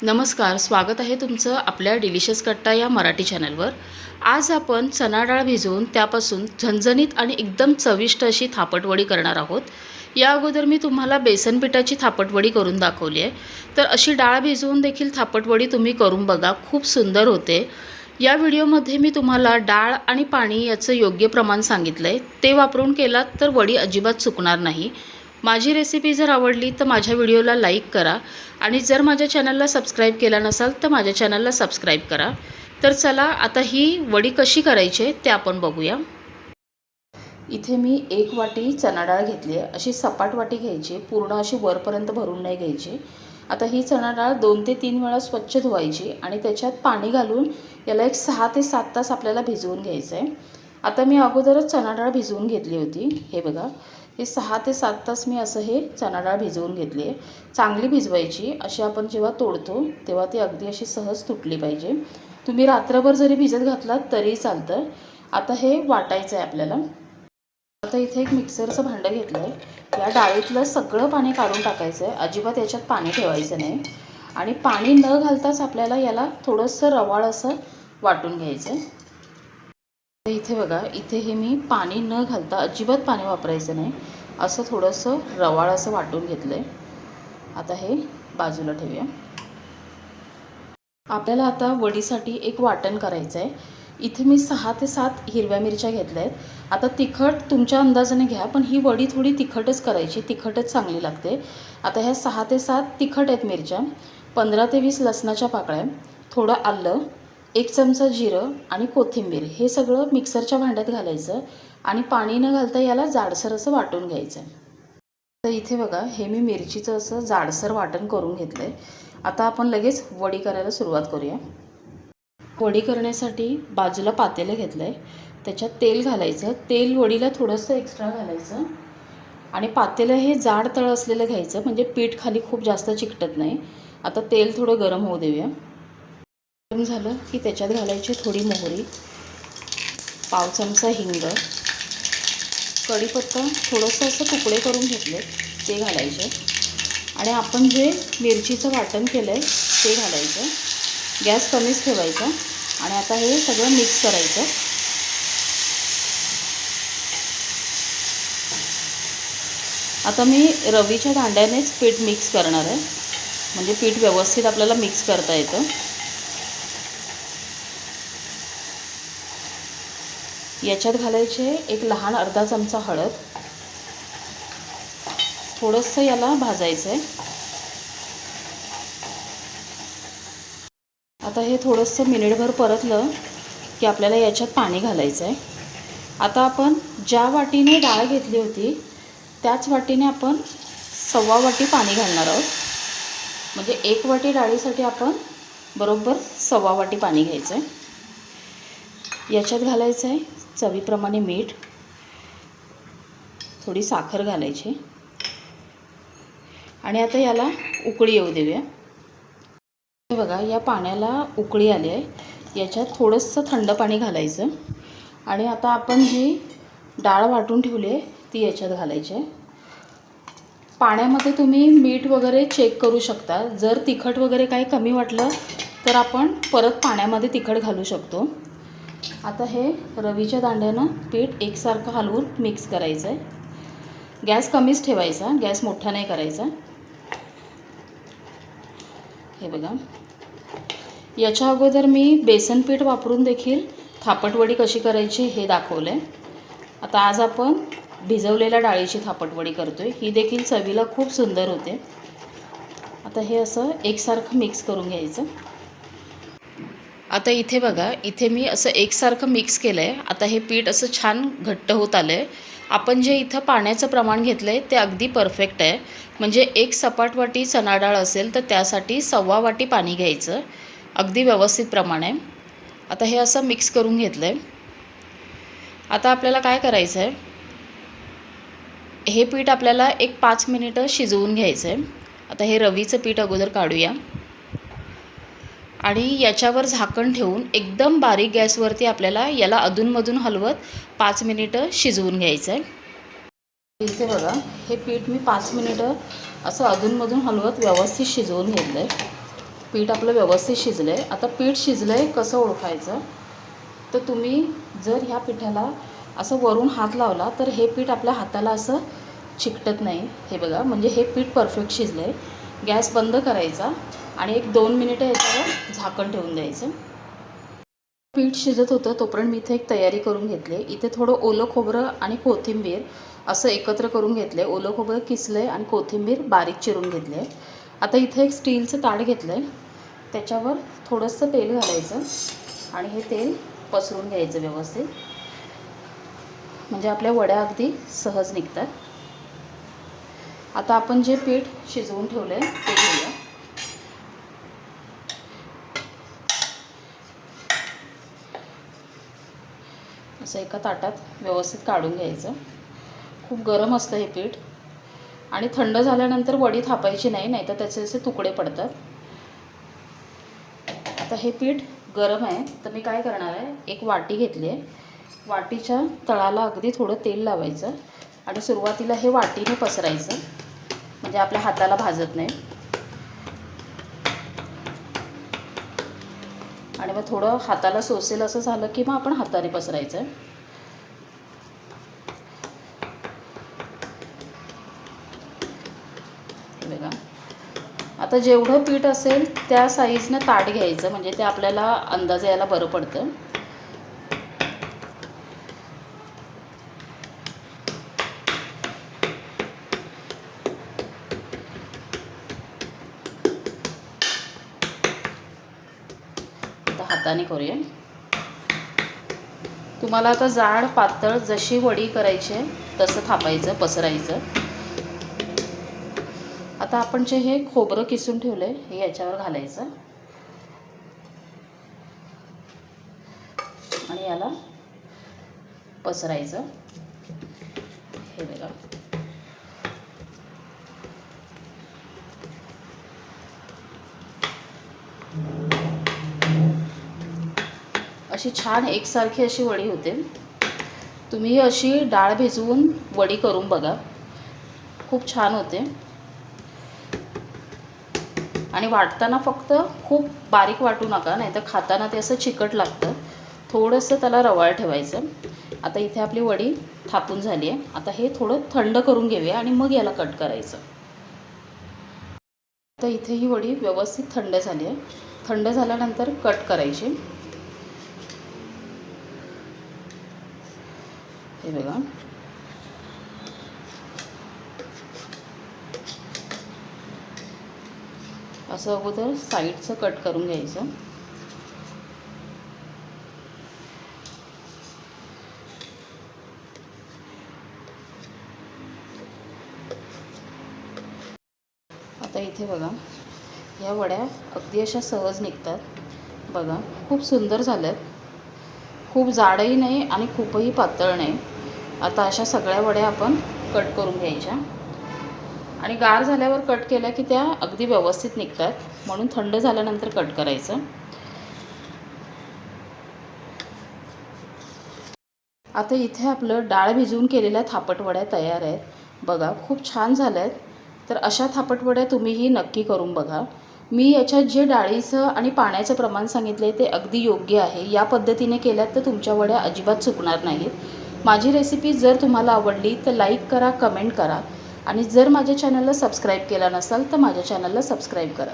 नमस्कार, स्वागत आहे तुमचं आपल्या डिलिशियस कट्टा या मराठी चॅनलवर। आज आपण चणा डाळ भिजवून त्यापासून झणझणीत आणि एकदम चविष्ट अशी थापटवडी करणार आहोत। या अगोदर मी तुम्हाला बेसन पिठाची थापटवडी करून दाखवली आहे, तर अशी डाळ भिजवून देखील थापटवडी तुम्ही करून बघा, खूप सुंदर होते। या व्हिडिओमध्ये मी तुम्हाला डाळ आणि पाणी याचं योग्य प्रमाण सांगितलं आहे, ते वापरून केलात तर वडी अजिबात चुकणार नाही। माझी रेसिपी जर आवडली तर माझ्या व्हिडिओला लाईक करा आणि जर माझ्या चॅनलला सबस्क्राईब केला नसाल तर माझ्या चॅनलला सबस्क्राईब करा। तर चला आता ही वडी कशी करायची ते आपण बघूया। इथे मी 1 वाटी चणा डाळ घेतली आहे। अशी सपाट वाटी घ्यायची, पूर्ण अशी वरपर्यंत भरून नाही घ्यायची। आता ही चणा डाळ 2 ते 3 वेळा स्वच्छ धुवायची आणि त्याच्यात पाणी घालून याला एक 6 ते 7 तास आपल्याला भिजवून घ्यायचं आहे। आता मी अगोदरच चणा डाळ भिजवून घेतली होती, हे बघा। हे 6 ते 7 तास मी असं हे चणा डाळ भिजवून घेतली आहे। चांगली भिजवायची, अशी आपण जेव्हा तोडतो तेव्हा ती अगदी अशी सहज तुटली पाहिजे। तुम्ही रात्रभर जरी भिजत घातलात तरी चालतं। आता हे वाटायचं आहे आपल्याला। आता इथे एक मिक्सरचं भांडं घेतलं आहे। या डाळीतलं सगळं पाणी काढून टाकायचं आहे, अजिबात याच्यात पाणी ठेवायचं नाही। आणि पाणी न घालताच आपल्याला याला थोडंसं रवाळ असं वाटून घ्यायचं आहे। इथे बघा, इथे हे मी पाणी न घालता, अजिबात पाणी वापरायचं नाही, असं थोडंसं रवाळ असं वाटून घेतलं आहे। आता हे बाजूला ठेवूया। आपल्याला आता वडीसाठी एक वाटण करायचं आहे। इथे मी 6 ते 7 हिरव्या मिरच्या घेतल्या आहेत। आता तिखट तुमच्या अंदाजाने घ्या, पण ही वडी थोडी तिखटच करायची, तिखटच चांगली लागते। आता ह्या 6 ते 7 तिखट आहेत मिरच्या, 15 ते 20 लसणाच्या पाकळ्या, थोडं आलं, 1 चमचा जिरं आणि कोथिंबीर, हे सगळं मिक्सरच्या भांड्यात घालायचं आणि पाणी न घालता याला जाडसर असं वाटून घ्यायचं आहे। तर इथे बघा, हे मी मिरचीचं असं जाडसर वाटण करून घेतलं आहे। आता आपण लगेच वडी करायला सुरुवात करूया। वडी करण्यासाठी बाजूला पातेलं घेतलं आहे, त्याच्यात तेल घालायचं। तेल वडीला थोडंसं एक्स्ट्रा घालायचं आणि पातेलं हे जाड तळ असलेलं घ्यायचं, म्हणजे पीठ खाली खूप जास्त चिकटत नाही। आता तेल थोडं गरम होऊ देऊया। गरम झालं की त्याच्यात घालायची थोडी मोहरी, पाव चमचा हिंग, कढीपत्ता थोडंसं असं तुकडे करून घेतले ते घालायचे आणि आपण जे मिरचीचं वाटण केलं आहे ते घालायचं। गॅस कमीच ठेवायचा आणि आता हे सगळं मिक्स करायचं। आता मी रवीच्या दांड्यानेच पीठ मिक्स करणार आहे, म्हणजे पीठ व्यवस्थित आपल्याला मिक्स करता येतं। याच्यात घालायचे एक लहान अर्धा चमचा हळद, थोडंसं याला भाजायचं आहे। आता हे थोडंसं मिनिटभर परतलं की आपल्याला याच्यात पाणी घालायचं आहे। आता आपण ज्या वाटीने डाळ घेतली होती त्याच वाटीने आपण 1.25 वाटी पाणी घालणार आहोत, म्हणजे 1 वाटी डाळीसाठी आपण बरोबर 1.25 वाटी पाणी घ्यायचं आहे। याच्यात घालायचं आहे चवीप्रमाणे मीठ, थोडी साखर घालायची आणि आता याला उकळी येऊ देऊया। हे बघा, या पाण्याला उकळी आली आहे। याच्यात थोडंसं थंड पाणी घालायचं आणि आता आपण जी डाळ वाटून ठेवली आहे ती याच्यात घालायची आहे। पाण्यामध्ये तुम्ही मीठ वगैरे चेक करू शकता, जर तिखट वगैरे काही कमी वाटलं तर आपण परत पाण्यामध्ये तिखट घालू शकतो। आता हे रवीच्या दांड्यानं पीठ एकसारखं हलवून मिक्स करायचं आहे। गॅस कमीच ठेवायचा, गॅस मोठा नाही करायचा। हे बघा, याच्या अगोदर मी बेसन पीठ वापरून देखील थापटवडी कशी करायची हे दाखवलं आहे। आता आज आपण भिजवलेल्या डाळीची थापटवडी करतोय, ही देखील चवीला खूप सुंदर होते। आता हे असं एकसारखं मिक्स करून घ्यायचं। आता इथे बघा, इथे मी असं एकसारखं मिक्स केलं आहे। आता हे पीठ असं छान घट्ट होत आलं आहे। आपण जे इथं पाण्याचं प्रमाण घेतलं आहे ते अगदी परफेक्ट आहे, म्हणजे 1 सपाट वाटी चणा डाळ असेल तर त्यासाठी 1.25 वाटी पाणी घ्यायचं, अगदी व्यवस्थित प्रमाण आहे। आता हे असं मिक्स करून घेतलं आहे। आता आपल्याला काय करायचं आहे, हे पीठ आपल्याला एक 5 मिनिटं शिजवून घ्यायचं आहे। आता हे रवीचं पीठ अगोदर काढूया आणि याच्यावर झाकण ठेवून एकदम बारीक गॅसवरती आपल्याला याला अधूनमधून हलवत 5 मिनिटं शिजवून घ्यायचं आहे। इथे बघा, हे पीठ मी 5 मिनिटं असं अधूनमधून हलवत व्यवस्थित शिजवून घेतलं आहे। पीठ आपलं व्यवस्थित शिजलं आहे. आता पीठ शिजलं आहे कसं ओळखायचं, तर तुम्ही जर ह्या पिठाला असं वरून हात लावला तर हे पीठ आपल्या हाताला असं चिकटत नाही. हे बघा, म्हणजे हे पीठ परफेक्ट शिजलं आहे. गॅस बंद करायचा आणि 1-2 मिनिटं याच्यावर झाकण ठेवून द्यायचं. पीठ शिजत होतं तोपर्यंत मी इथे एक तयारी करून घेतली. इथे थोडं ओलं खोबरं आणि कोथिंबीर असं एकत्र करून घेतले. ओलं खोबरं किसलं आहे आणि कोथिंबीर बारीक चिरून घेतली आहे. आता इथे एक स्टीलचं ताट घेतलं आहे, त्याच्यावर थोडंसं तेल घालायचं आणि हे तेल पसरून घ्यायचं व्यवस्थित, म्हणजे आपल्या वड्या अगदी सहज निघतात. आता आपण जे पीठ शिजवून ठेवलं आहे ते घेऊया. असं एका ताटात व्यवस्थित काढून घ्यायचं. खूप गरम असतं हे पीठ आणि थंड झाल्यानंतर वडी थापायची नाही, नाहीतर त्याचे असे तुकडे पडतात. आता हे पीठ गरम आहे तर मी काय करणार आहे, एक वाटी घेतली आहे. वाटीच्या तळाला अगदी थोडं तेल लावायचं आणि सुरुवातीला हे वाटीने पसरायचं, म्हणजे आपल्या हाताला भाजत नाही. आणि मग थोडं हाताला सोसेल असं झालं की मग आपण हाताने पसरायचं. हे बघा, आता जेवढं पीठ असेल त्या साईजनं ताट घ्यायचं, म्हणजे ते आपल्याला अंदाज यायला बरं पडतं. आता हाताने करूया. तुम्हाला आता जाड पातळ जशी वडी करायची आहे तसं थापायचं, पसरायचं. आता आपण जे हे खोबरं किसून ठेवलं आहे हे याच्यावर घालायचं आणि याला पसरायचं. हे बघा, अशी छान एकसारखी अशी वडी होते. तुम्ही अशी डाळ भिजवून वडी करून बघा, खूप छान होते. आणि वाटताना फक्त खूप बारीक वाटू नका, नाहीतर खाताना ते असं चिकट लागतं. थोडंसं त्याला रवाळ ठेवायचं. आता इथे आपली वडी थापून झाली आहे. आता हे थोडं थंड करून घेऊया आणि मग याला कट करायचं. आता इथे ही वडी व्यवस्थित थंड झाली आहे. थंड झाल्यानंतर कट करायची. हे बघा, असं अगोदर साईडचं कट करून घ्यायचं. आता इथे बघा, ह्या वड्या अगदी अशा सहज निघतात. बघा, खूप सुंदर झाल्यात. खूप जाडही नाही आणि खूपही पातळ नाही. आता अशा सगळ्या वड्या आपण कट करून घ्यायच्या आणि गार झाल्यावर कट केल्या की त्या अगदी व्यवस्थित निघतात, म्हणून थंड झाल्यानंतर कट करायचं. आता इथे आपलं डाळ भिजवून केलेल्या थापटवड्या तयार आहेत. बघा, खूप छान झाल्या आहेत. तर अशा थापटवड्या तुम्हीही नक्की करून बघा. मी याच्यात जे डाळीचं आणि पाण्याचं प्रमाण सांगितले ते अगदी योग्य आहे. या पद्धतीने केल्यात तर तुमच्या वड्या अजिबात चुकणार नाहीत. माझी रेसिपी जर तुम्हाला आवडली तर लाईक करा, कमेंट करा आणि जर माझ्या चॅनलला सबस्क्राईब केला नसाल तर माझ्या चॅनलला सबस्क्राईब करा.